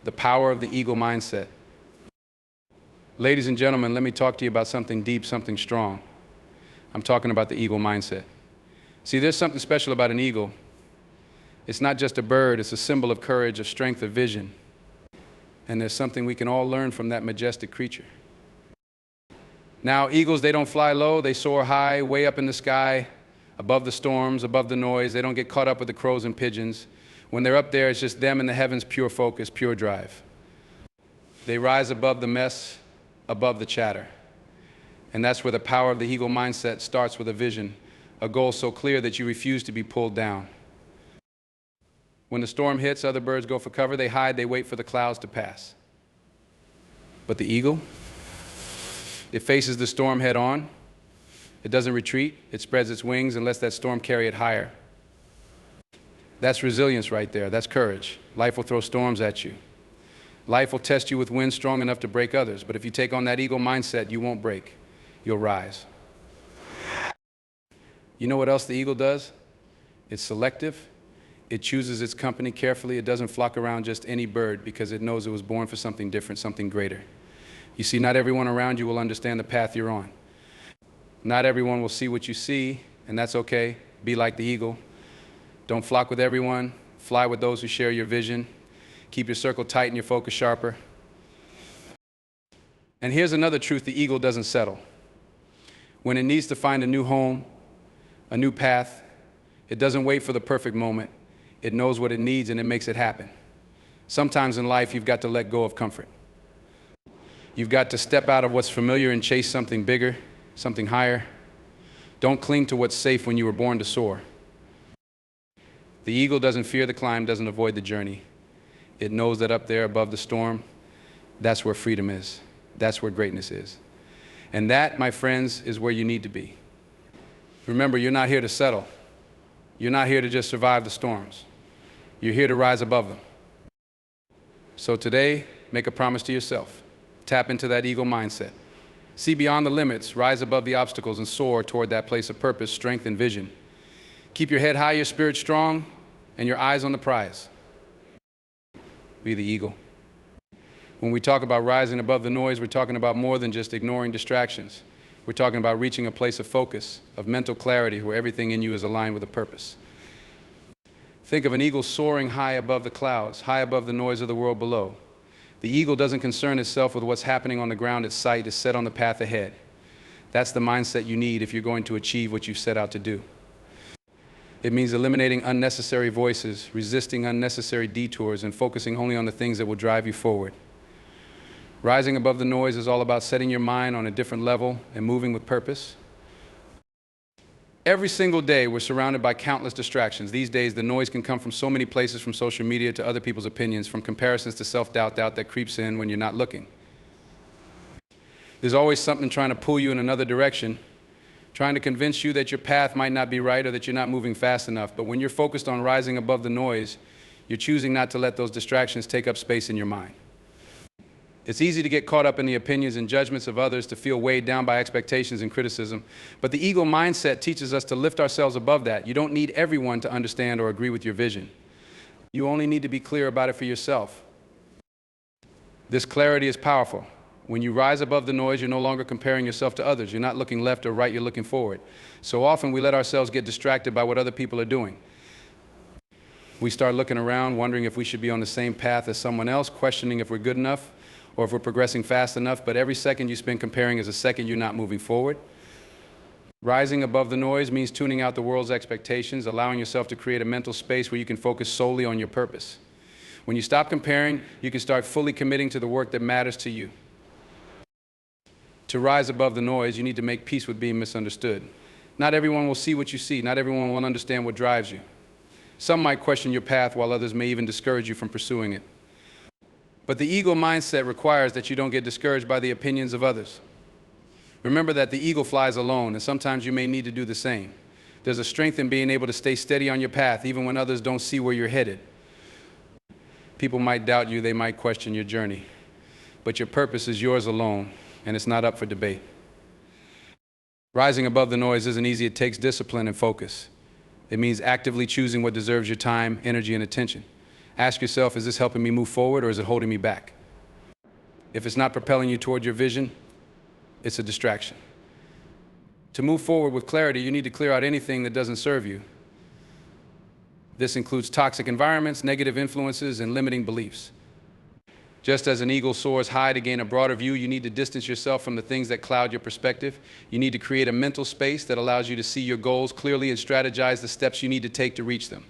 the power of the eagle mindset. Ladies and gentlemen, let me talk to you about something deep, something strong. I'm talking about the eagle mindset. See, there's something special about an eagle. It's not just a bird, it's a symbol of courage, of strength, of vision. And there's something we can all learn from that majestic creature. Now, eagles, they don't fly low, they soar high, way up in the sky, above the storms, above the noise. They don't get caught up with the crows and pigeons. When they're up there, it's just them in the heavens, pure focus, pure drive. They rise above the mess, above the chatter. And that's where the power of the eagle mindset starts, with a vision, a goal so clear that you refuse to be pulled down. When the storm hits, other birds go for cover, they hide, they wait for the clouds to pass. But the eagle, it faces the storm head on. It doesn't retreat, it spreads its wings and lets that storm carry it higher. That's resilience right there, that's courage. Life will throw storms at you. Life will test you with winds strong enough to break others, but if you take on that eagle mindset, you won't break, you'll rise. You know what else the eagle does? It's selective. It chooses its company carefully. It doesn't flock around just any bird because it knows it was born for something different, something greater. You see, not everyone around you will understand the path you're on. Not everyone will see what you see, and that's okay. Be like the eagle. Don't flock with everyone. Fly with those who share your vision. Keep your circle tight and your focus sharper. And here's another truth: the eagle doesn't settle. When it needs to find a new home, a new path, it doesn't wait for the perfect moment. It knows what it needs and it makes it happen. Sometimes in life, you've got to let go of comfort. You've got to step out of what's familiar and chase something bigger, something higher. Don't cling to what's safe when you were born to soar. The eagle doesn't fear the climb, doesn't avoid the journey. It knows that up there above the storm, that's where freedom is. That's where greatness is. And that, my friends, is where you need to be. Remember, you're not here to settle. You're not here to just survive the storms. You're here to rise above them. So today, make a promise to yourself. Tap into that eagle mindset. See beyond the limits, rise above the obstacles, and soar toward that place of purpose, strength, and vision. Keep your head high, your spirit strong, and your eyes on the prize. Be the eagle. When we talk about rising above the noise, we're talking about more than just ignoring distractions. We're talking about reaching a place of focus, of mental clarity, where everything in you is aligned with a purpose. Think of an eagle soaring high above the clouds, high above the noise of the world below. The eagle doesn't concern itself with what's happening on the ground. Its sight is set on the path ahead. That's the mindset you need if you're going to achieve what you've set out to do. It means eliminating unnecessary voices, resisting unnecessary detours, and focusing only on the things that will drive you forward. Rising above the noise is all about setting your mind on a different level and moving with purpose. Every single day, we're surrounded by countless distractions. These days, the noise can come from so many places, from social media to other people's opinions, from comparisons to self-doubt that creeps in when you're not looking. There's always something trying to pull you in another direction, trying to convince you that your path might not be right or that you're not moving fast enough. But when you're focused on rising above the noise, you're choosing not to let those distractions take up space in your mind. It's easy to get caught up in the opinions and judgments of others, to feel weighed down by expectations and criticism. But the eagle mindset teaches us to lift ourselves above that. You don't need everyone to understand or agree with your vision. You only need to be clear about it for yourself. This clarity is powerful. When you rise above the noise, you're no longer comparing yourself to others. You're not looking left or right, you're looking forward. So often we let ourselves get distracted by what other people are doing. We start looking around, wondering if we should be on the same path as someone else, questioning if we're good enough or if we're progressing fast enough. But every second you spend comparing is a second you're not moving forward. Rising above the noise means tuning out the world's expectations, allowing yourself to create a mental space where you can focus solely on your purpose. When you stop comparing, you can start fully committing to the work that matters to you. To rise above the noise, you need to make peace with being misunderstood. Not everyone will see what you see. Not everyone will understand what drives you. Some might question your path, while others may even discourage you from pursuing it. But the eagle mindset requires that you don't get discouraged by the opinions of others. Remember that the eagle flies alone, and sometimes you may need to do the same. There's a strength in being able to stay steady on your path, even when others don't see where you're headed. People might doubt you, they might question your journey. But your purpose is yours alone, and it's not up for debate. Rising above the noise isn't easy. It takes discipline and focus. It means actively choosing what deserves your time, energy, and attention. Ask yourself, is this helping me move forward or is it holding me back? If it's not propelling you toward your vision, it's a distraction. To move forward with clarity, you need to clear out anything that doesn't serve you. This includes toxic environments, negative influences, and limiting beliefs. Just as an eagle soars high to gain a broader view, you need to distance yourself from the things that cloud your perspective. You need to create a mental space that allows you to see your goals clearly and strategize the steps you need to take to reach them.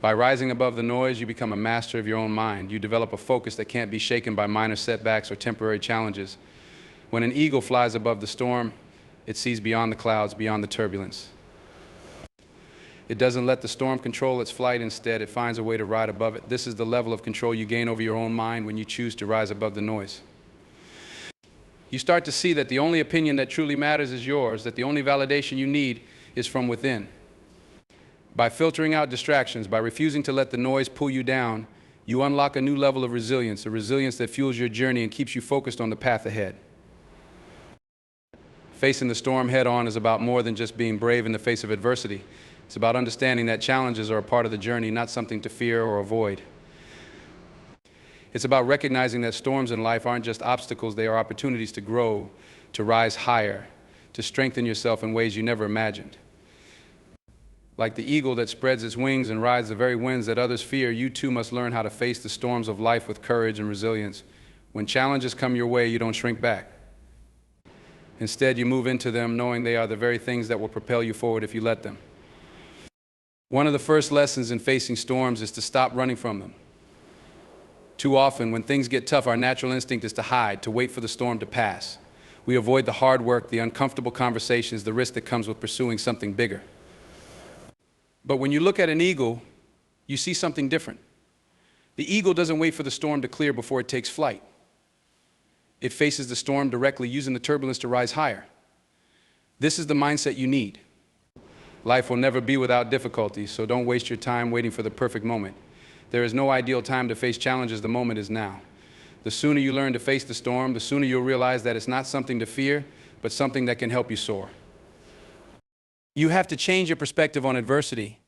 By rising above the noise, you become a master of your own mind. You develop a focus that can't be shaken by minor setbacks or temporary challenges. When an eagle flies above the storm, it sees beyond the clouds, beyond the turbulence. It doesn't let the storm control its flight. Instead, it finds a way to ride above it. This is the level of control you gain over your own mind when you choose to rise above the noise. You start to see that the only opinion that truly matters is yours, that the only validation you need is from within. By filtering out distractions, by refusing to let the noise pull you down, you unlock a new level of resilience, a resilience that fuels your journey and keeps you focused on the path ahead. Facing the storm head-on is about more than just being brave in the face of adversity. It's about understanding that challenges are a part of the journey, not something to fear or avoid. It's about recognizing that storms in life aren't just obstacles, they are opportunities to grow, to rise higher, to strengthen yourself in ways you never imagined. Like the eagle that spreads its wings and rides the very winds that others fear, you too must learn how to face the storms of life with courage and resilience. When challenges come your way, you don't shrink back. Instead, you move into them knowing they are the very things that will propel you forward if you let them. One of the first lessons in facing storms is to stop running from them. Too often, when things get tough, our natural instinct is to hide, to wait for the storm to pass. We avoid the hard work, the uncomfortable conversations, the risk that comes with pursuing something bigger. But when you look at an eagle, you see something different. The eagle doesn't wait for the storm to clear before it takes flight. It faces the storm directly, using the turbulence to rise higher. This is the mindset you need. Life will never be without difficulties, so don't waste your time waiting for the perfect moment. There is no ideal time to face challenges. The moment is now. The sooner you learn to face the storm, the sooner you'll realize that it's not something to fear, but something that can help you soar. You have to change your perspective on adversity.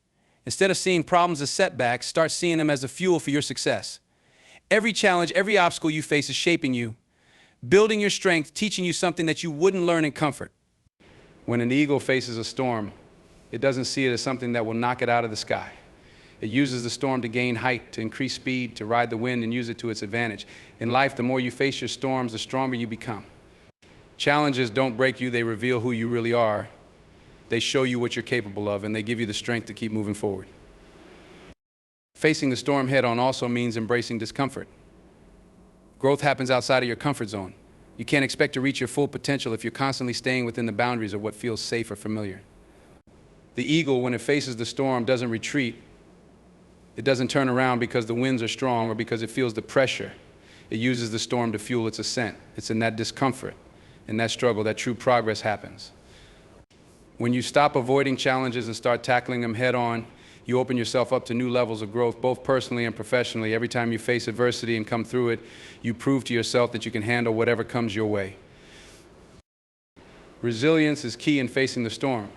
Instead of seeing problems as setbacks, start seeing them as a fuel for your success. Every challenge, every obstacle you face is shaping you, building your strength, teaching you something that you wouldn't learn in comfort. When an eagle faces a storm, it doesn't see it as something that will knock it out of the sky. It uses the storm to gain height, to increase speed, to ride the wind and use it to its advantage. In life, the more you face your storms, the stronger you become. Challenges don't break you, they reveal who you really are. They show you what you're capable of, and they give you the strength to keep moving forward. Facing the storm head-on also means embracing discomfort. Growth happens outside of your comfort zone. You can't expect to reach your full potential if you're constantly staying within the boundaries of what feels safe or familiar. The eagle, when it faces the storm, doesn't retreat. It doesn't turn around because the winds are strong or because it feels the pressure. It uses the storm to fuel its ascent. It's in that discomfort, in that struggle, that true progress happens. When you stop avoiding challenges and start tackling them head-on, you open yourself up to new levels of growth, both personally and professionally. Every time you face adversity and come through it, you prove to yourself that you can handle whatever comes your way. Resilience is key in facing the storm.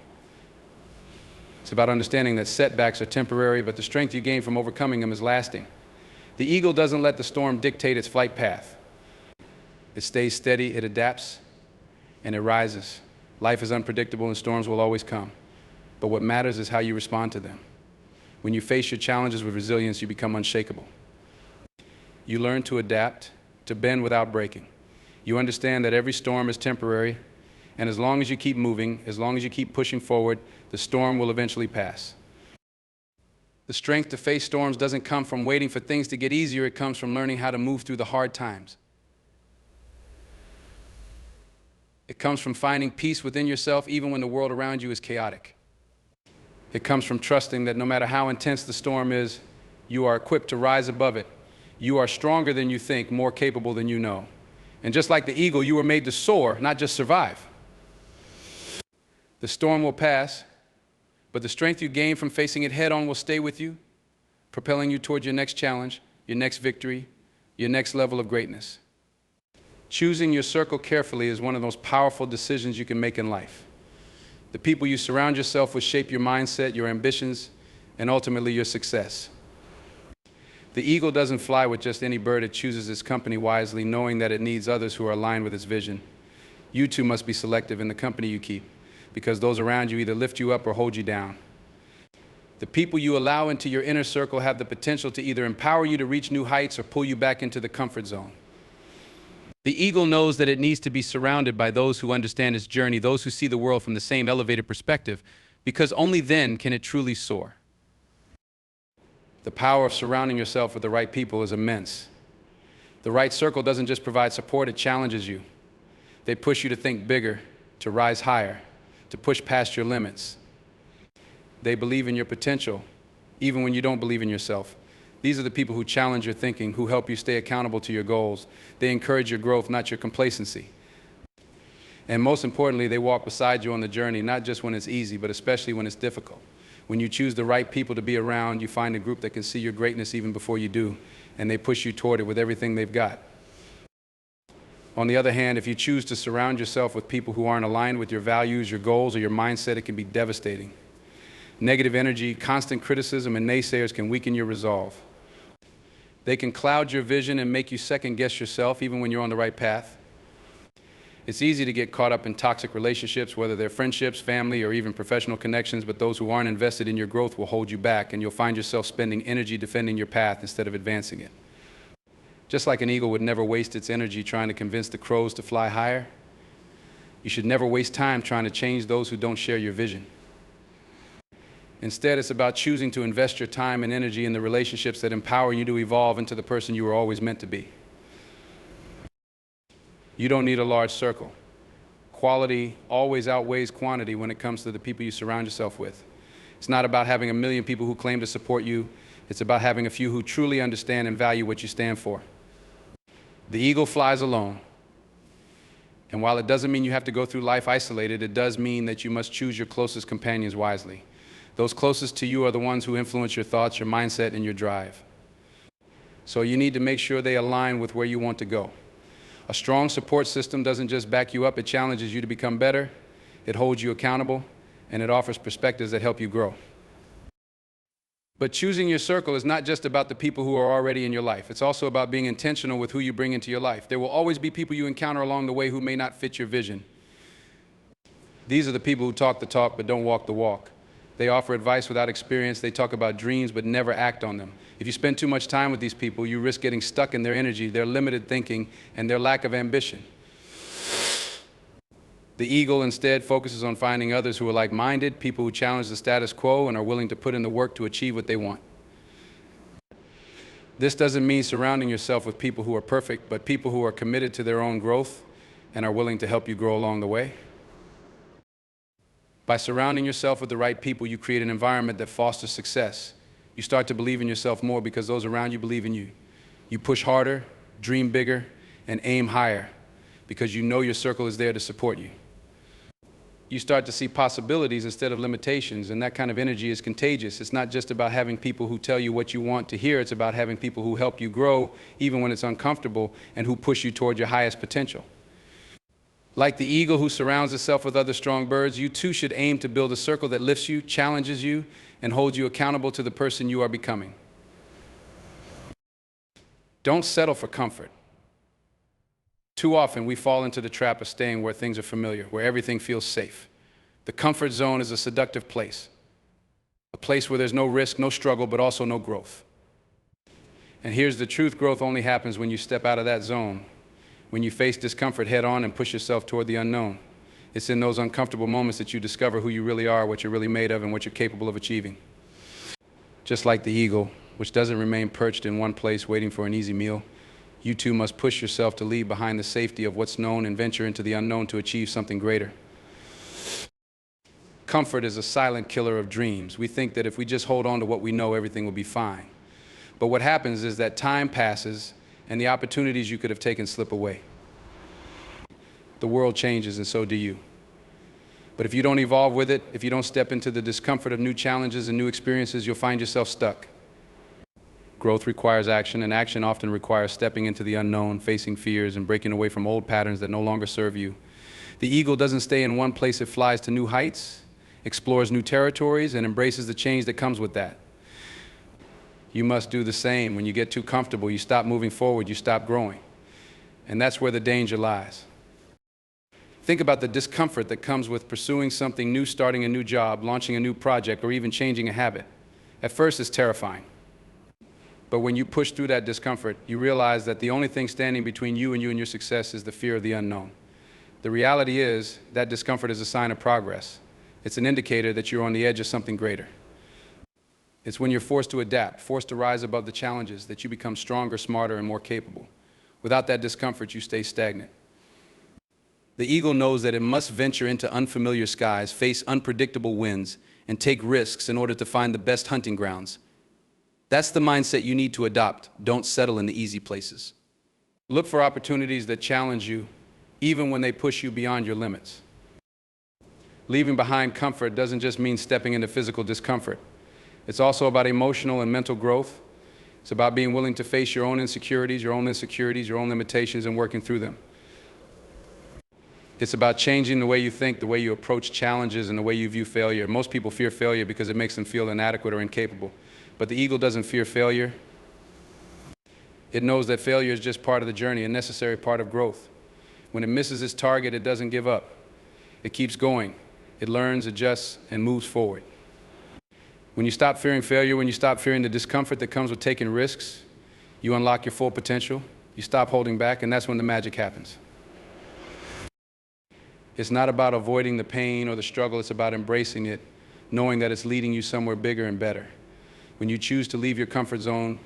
It's about understanding that setbacks are temporary, but the strength you gain from overcoming them is lasting. The eagle doesn't let the storm dictate its flight path. It stays steady, it adapts, and it rises. Life is unpredictable and storms will always come. But what matters is how you respond to them. When you face your challenges with resilience, you become unshakable. You learn to adapt, to bend without breaking. You understand that every storm is temporary, and as long as you keep moving, as long as you keep pushing forward, the storm will eventually pass. The strength to face storms doesn't come from waiting for things to get easier, it comes from learning how to move through the hard times. It comes from finding peace within yourself even when the world around you is chaotic. It comes from trusting that no matter how intense the storm is, you are equipped to rise above it. You are stronger than you think, more capable than you know. And just like the eagle, you were made to soar, not just survive. The storm will pass, but the strength you gain from facing it head-on will stay with you, propelling you towards your next challenge, your next victory, your next level of greatness. Choosing your circle carefully is one of the most powerful decisions you can make in life. The people you surround yourself with shape your mindset, your ambitions, and ultimately your success. The eagle doesn't fly with just any bird. It chooses its company wisely, knowing that it needs others who are aligned with its vision. You too must be selective in the company you keep, because those around you either lift you up or hold you down. The people you allow into your inner circle have the potential to either empower you to reach new heights or pull you back into the comfort zone. The eagle knows that it needs to be surrounded by those who understand its journey, those who see the world from the same elevated perspective, because only then can it truly soar. The power of surrounding yourself with the right people is immense. The right circle doesn't just provide support, it challenges you. They push you to think bigger, to rise higher, to push past your limits. They believe in your potential, even when you don't believe in yourself. These are the people who challenge your thinking, who help you stay accountable to your goals. They encourage your growth, not your complacency. And most importantly, they walk beside you on the journey, not just when it's easy, but especially when it's difficult. When you choose the right people to be around, you find a group that can see your greatness even before you do, and they push you toward it with everything they've got. On the other hand, if you choose to surround yourself with people who aren't aligned with your values, your goals, or your mindset, it can be devastating. Negative energy, constant criticism, and naysayers can weaken your resolve. They can cloud your vision and make you second-guess yourself even when you're on the right path. It's easy to get caught up in toxic relationships, whether they're friendships, family, or even professional connections, but those who aren't invested in your growth will hold you back, and you'll find yourself spending energy defending your path instead of advancing it. Just like an eagle would never waste its energy trying to convince the crows to fly higher, you should never waste time trying to change those who don't share your vision. Instead, it's about choosing to invest your time and energy in the relationships that empower you to evolve into the person you were always meant to be. You don't need a large circle. Quality always outweighs quantity when it comes to the people you surround yourself with. It's not about having a million people who claim to support you. It's about having a few who truly understand and value what you stand for. The eagle flies alone. And while it doesn't mean you have to go through life isolated, it does mean that you must choose your closest companions wisely. Those closest to you are the ones who influence your thoughts, your mindset, and your drive. So you need to make sure they align with where you want to go. A strong support system doesn't just back you up, it challenges you to become better, it holds you accountable, and it offers perspectives that help you grow. But choosing your circle is not just about the people who are already in your life. It's also about being intentional with who you bring into your life. There will always be people you encounter along the way who may not fit your vision. These are the people who talk the talk but don't walk the walk. They offer advice without experience. They talk about dreams but never act on them. If you spend too much time with these people, you risk getting stuck in their energy, their limited thinking, and their lack of ambition. The eagle instead focuses on finding others who are like-minded, people who challenge the status quo and are willing to put in the work to achieve what they want. This doesn't mean surrounding yourself with people who are perfect, but people who are committed to their own growth and are willing to help you grow along the way. By surrounding yourself with the right people, you create an environment that fosters success. You start to believe in yourself more because those around you believe in you. You push harder, dream bigger, and aim higher because you know your circle is there to support you. You start to see possibilities instead of limitations, and that kind of energy is contagious. It's not just about having people who tell you what you want to hear, it's about having people who help you grow even when it's uncomfortable and who push you toward your highest potential. Like the eagle who surrounds itself with other strong birds, you too should aim to build a circle that lifts you, challenges you, and holds you accountable to the person you are becoming. Don't settle for comfort. Too often we fall into the trap of staying where things are familiar, where everything feels safe. The comfort zone is a seductive place, a place where there's no risk, no struggle, but also no growth. And here's the truth, growth only happens when you step out of that zone, when you face discomfort head on and push yourself toward the unknown. It's in those uncomfortable moments that you discover who you really are, what you're really made of, and what you're capable of achieving. Just like the eagle, which doesn't remain perched in one place waiting for an easy meal, you too must push yourself to leave behind the safety of what's known and venture into the unknown to achieve something greater. Comfort is a silent killer of dreams. We think that if we just hold on to what we know, everything will be fine. But what happens is that time passes and the opportunities you could have taken slip away. The world changes and so do you. But if you don't evolve with it, if you don't step into the discomfort of new challenges and new experiences, you'll find yourself stuck. Growth requires action, and action often requires stepping into the unknown, facing fears, and breaking away from old patterns that no longer serve you. The eagle doesn't stay in one place, it flies to new heights, explores new territories, and embraces the change that comes with that. You must do the same. When you get too comfortable, you stop moving forward, you stop growing. And that's where the danger lies. Think about the discomfort that comes with pursuing something new, starting a new job, launching a new project, or even changing a habit. At first, it's terrifying. But when you push through that discomfort, you realize that the only thing standing between you and your success is the fear of the unknown. The reality is that discomfort is a sign of progress. It's an indicator that you're on the edge of something greater. It's when you're forced to adapt, forced to rise above the challenges, that you become stronger, smarter, and more capable. Without that discomfort, you stay stagnant. The eagle knows that it must venture into unfamiliar skies, face unpredictable winds, and take risks in order to find the best hunting grounds. That's the mindset you need to adopt. Don't settle in the easy places. Look for opportunities that challenge you, even when they push you beyond your limits. Leaving behind comfort doesn't just mean stepping into physical discomfort. It's also about emotional and mental growth. It's about being willing to face your own insecurities, your own limitations, and working through them. It's about changing the way you think, the way you approach challenges, and the way you view failure. Most people fear failure because it makes them feel inadequate or incapable. But the eagle doesn't fear failure. It knows that failure is just part of the journey, a necessary part of growth. When it misses its target, it doesn't give up. It keeps going. It learns, adjusts, and moves forward. When you stop fearing failure, when you stop fearing the discomfort that comes with taking risks, you unlock your full potential. You stop holding back, and that's when the magic happens. It's not about avoiding the pain or the struggle. It's about embracing it, knowing that it's leading you somewhere bigger and better. When you choose to leave your comfort zone,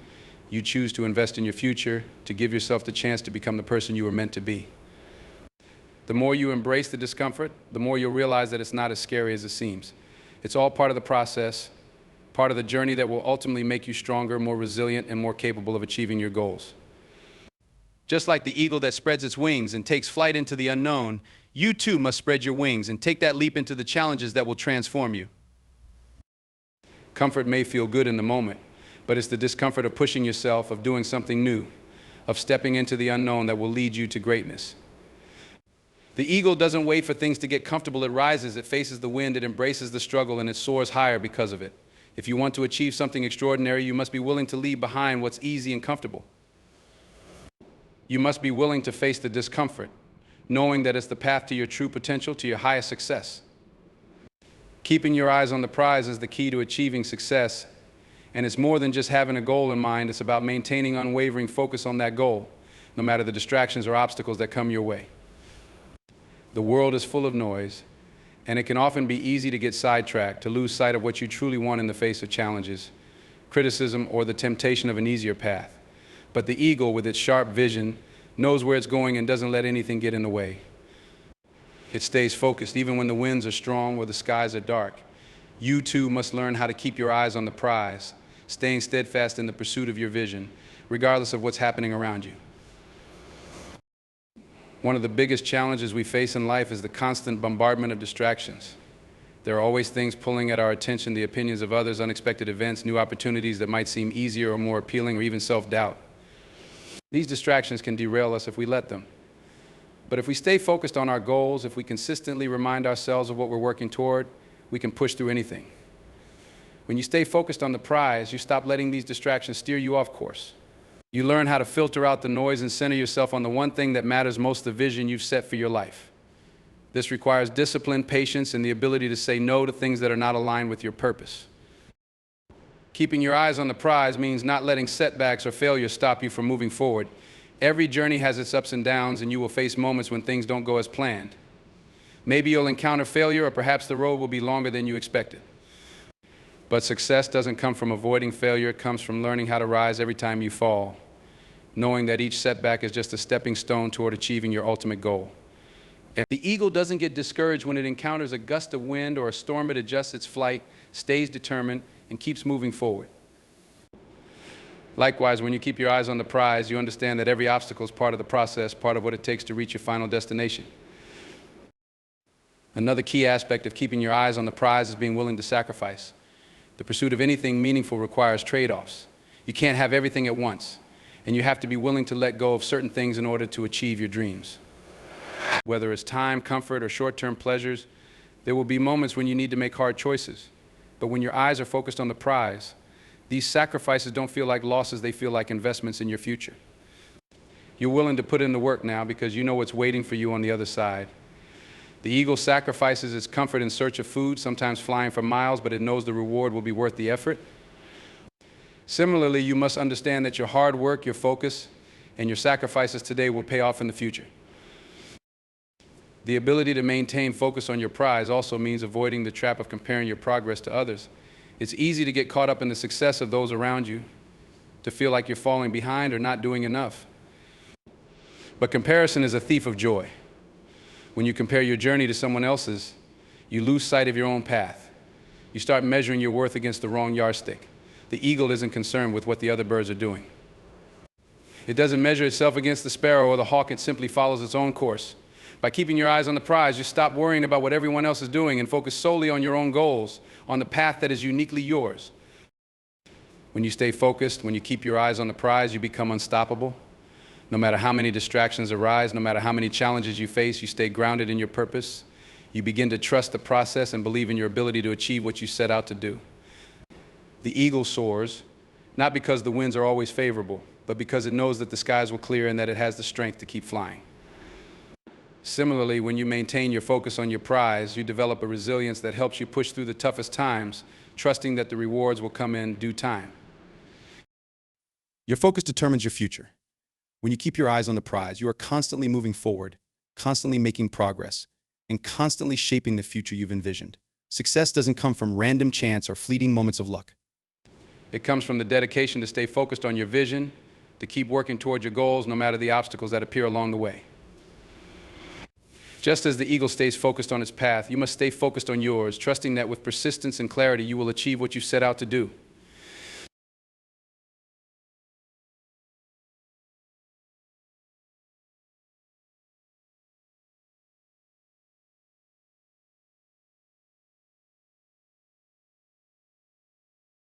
you choose to invest in your future, to give yourself the chance to become the person you were meant to be. The more you embrace the discomfort, the more you'll realize that it's not as scary as it seems. It's all part of the process, part of the journey that will ultimately make you stronger, more resilient, and more capable of achieving your goals. Just like the eagle that spreads its wings and takes flight into the unknown, you too must spread your wings and take that leap into the challenges that will transform you. Comfort may feel good in the moment, but it's the discomfort of pushing yourself, of doing something new, of stepping into the unknown that will lead you to greatness. The eagle doesn't wait for things to get comfortable. It rises, it faces the wind, it embraces the struggle, and it soars higher because of it. If you want to achieve something extraordinary, you must be willing to leave behind what's easy and comfortable. You must be willing to face the discomfort, knowing that it's the path to your true potential, to your highest success. Keeping your eyes on the prize is the key to achieving success, and it's more than just having a goal in mind. It's about maintaining unwavering focus on that goal, no matter the distractions or obstacles that come your way. The world is full of noise, and it can often be easy to get sidetracked, to lose sight of what you truly want in the face of challenges, criticism, or the temptation of an easier path. But the eagle, with its sharp vision, knows where it's going and doesn't let anything get in the way. It stays focused even when the winds are strong or the skies are dark. You too must learn how to keep your eyes on the prize, staying steadfast in the pursuit of your vision, regardless of what's happening around you. One of the biggest challenges we face in life is the constant bombardment of distractions. There are always things pulling at our attention, the opinions of others, unexpected events, new opportunities that might seem easier or more appealing, or even self-doubt. These distractions can derail us if we let them. But if we stay focused on our goals, if we consistently remind ourselves of what we're working toward, we can push through anything. When you stay focused on the prize, you stop letting these distractions steer you off course. You learn how to filter out the noise and center yourself on the one thing that matters most, the vision you've set for your life. This requires discipline, patience, and the ability to say no to things that are not aligned with your purpose. Keeping your eyes on the prize means not letting setbacks or failures stop you from moving forward. Every journey has its ups and downs, and you will face moments when things don't go as planned. Maybe you'll encounter failure, or perhaps the road will be longer than you expected. But success doesn't come from avoiding failure. It comes from learning how to rise every time you fall, knowing that each setback is just a stepping stone toward achieving your ultimate goal. And the eagle doesn't get discouraged when it encounters a gust of wind or a storm. It adjusts its flight, stays determined, and keeps moving forward. Likewise, when you keep your eyes on the prize, you understand that every obstacle is part of the process, part of what it takes to reach your final destination. Another key aspect of keeping your eyes on the prize is being willing to sacrifice. The pursuit of anything meaningful requires trade-offs. You can't have everything at once, and you have to be willing to let go of certain things in order to achieve your dreams. Whether it's time, comfort, or short-term pleasures, there will be moments when you need to make hard choices. But when your eyes are focused on the prize, These sacrifices don't feel like losses, they feel like investments in your future. You're willing to put in the work now because you know what's waiting for you on the other side. The eagle sacrifices its comfort in search of food, sometimes flying for miles, but it knows the reward will be worth the effort. Similarly, you must understand that your hard work, your focus, and your sacrifices today will pay off in the future. The ability to maintain focus on your prize also means avoiding the trap of comparing your progress to others. It's easy to get caught up in the success of those around you, to feel like you're falling behind or not doing enough. But comparison is a thief of joy. When you compare your journey to someone else's, you lose sight of your own path. You start measuring your worth against the wrong yardstick. The eagle isn't concerned with what the other birds are doing. It doesn't measure itself against the sparrow or the hawk, it simply follows its own course. By keeping your eyes on the prize, you stop worrying about what everyone else is doing and focus solely on your own goals, on the path that is uniquely yours. When you stay focused, when you keep your eyes on the prize, you become unstoppable. No matter how many distractions arise, no matter how many challenges you face, you stay grounded in your purpose. You begin to trust the process and believe in your ability to achieve what you set out to do. The eagle soars, not because the winds are always favorable, but because it knows that the skies will clear and that it has the strength to keep flying. Similarly, when you maintain your focus on your prize, you develop a resilience that helps you push through the toughest times, trusting that the rewards will come in due time. Your focus determines your future. When you keep your eyes on the prize, you are constantly moving forward, constantly making progress, and constantly shaping the future you've envisioned. Success doesn't come from random chance or fleeting moments of luck. It comes from the dedication to stay focused on your vision, to keep working toward your goals no matter the obstacles that appear along the way. Just as the eagle stays focused on its path, you must stay focused on yours, trusting that with persistence and clarity you will achieve what you set out to do.